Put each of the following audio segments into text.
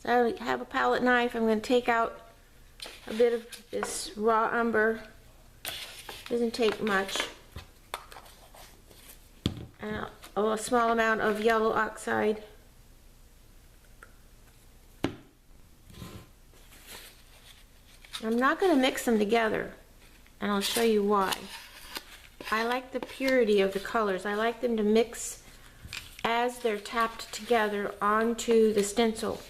So I have a palette knife. I'm going to take out a bit of this raw umber. Doesn't take much. And a small amount of yellow oxide. I'm not going to mix them together, and I'll show you why. I like the purity of the colors. I like them to mix as they're tapped together onto the stencil.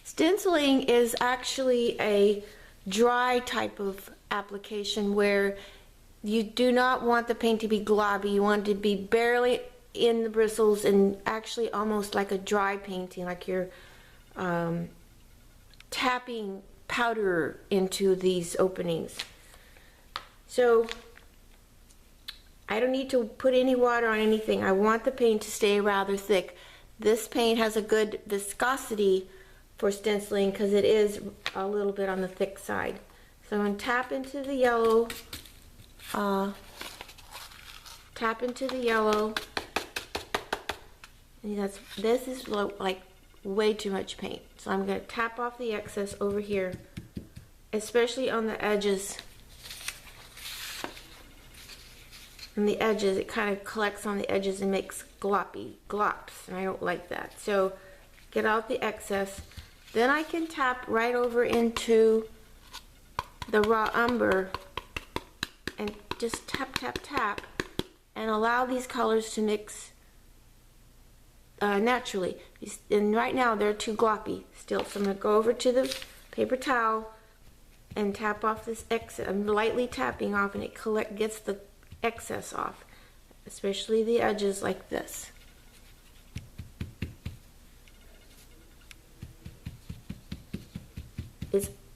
Stenciling is actually a dry type of application where you do not want the paint to be globby. You want it to be barely in the bristles and actually almost like a dry painting, like you're tapping powder into these openings. So I don't need to put any water on anything. I want the paint to stay rather thick. This paint has a good viscosity for stenciling because it is a little bit on the thick side. So I'm going to tap into the yellow, and this is like way too much paint. So I'm going to tap off the excess over here, especially on the edges. On the edges, it kind of collects on the edges and makes glops, and I don't like that. So get out the excess. Then I can tap right over into the raw umber and just tap, tap, tap, and allow these colors to mix naturally. And right now they're too gloppy still, so I'm going to go over to the paper towel and tap off this excess. I'm lightly tapping off, and it gets the excess off, especially the edges like this.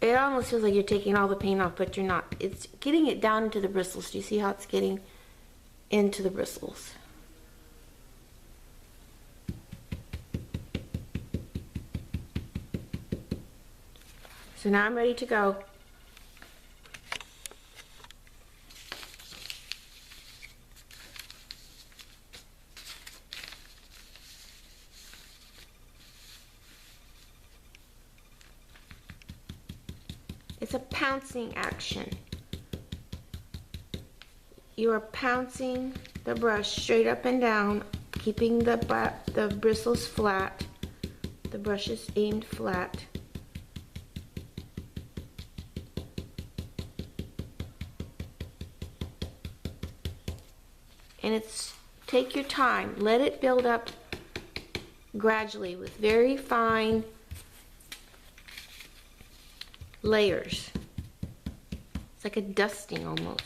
It almost feels like you're taking all the paint off, but you're not. It's getting it down into the bristles. Do you see how it's getting into the bristles? So now I'm ready to go. It's a pouncing action. You are pouncing the brush straight up and down, keeping the bristles flat. The brush is aimed flat. And take your time. Let it build up gradually with very fine layers. It's like a dusting almost.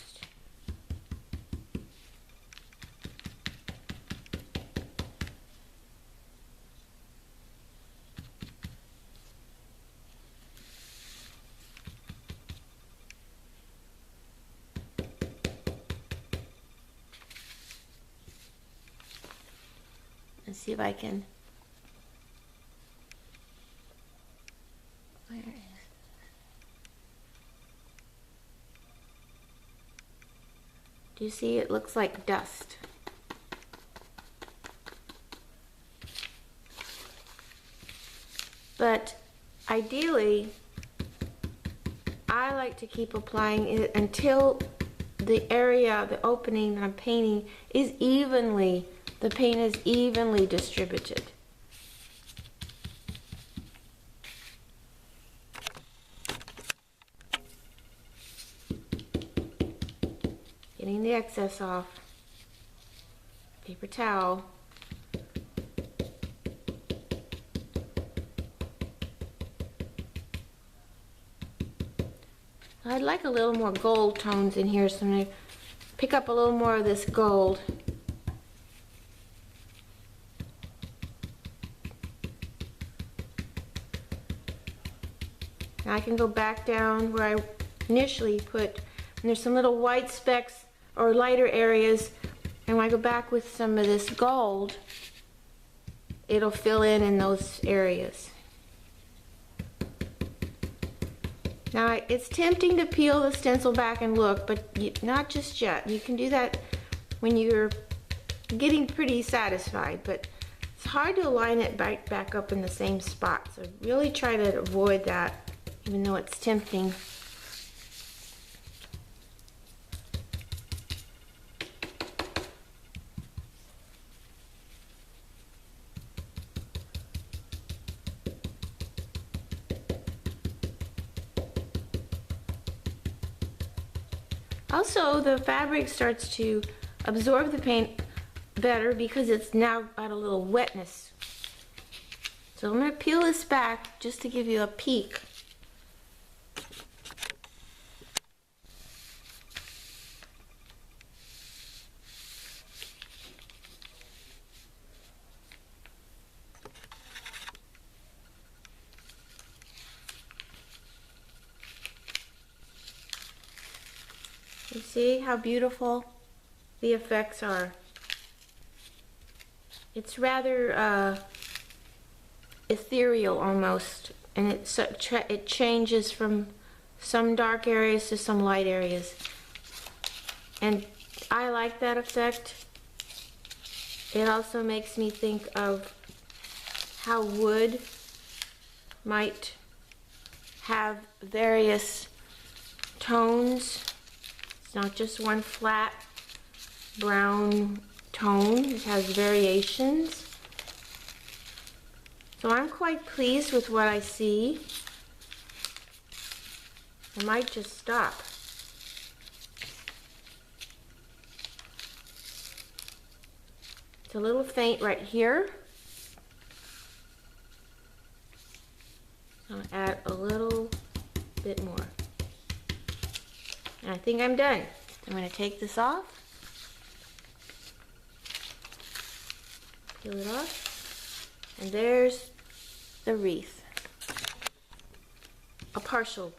Let's see if I can. Where is it? Do you see? It looks like dust. But ideally, I like to keep applying it until the area, the opening that I'm painting is the paint is evenly distributed. Getting the excess off. Paper towel. I'd like a little more gold tones in here, so I'm going to pick up a little more of this gold. Now I can go back down where I initially put, and there's some little white specks or lighter areas, and when I go back with some of this gold, it'll fill in those areas. Now, it's tempting to peel the stencil back and look, but not just yet. You can do that when you're getting pretty satisfied, but it's hard to align it back up in the same spot. So really try to avoid that, even though it's tempting. Also, the fabric starts to absorb the paint better because it's now got a little wetness. So I'm going to peel this back just to give you a peek. You see how beautiful the effects are? It's rather ethereal almost, and it changes from some dark areas to some light areas. And I like that effect. It also makes me think of how wood might have various tones. Not just one flat brown tone, it has variations. So I'm quite pleased with what I see. I might just stop. It's a little faint right here. I'll add a little bit more. And I think I'm done. I'm going to take this off. Peel it off. And there's the wreath. A partial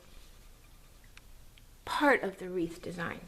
part of the wreath design.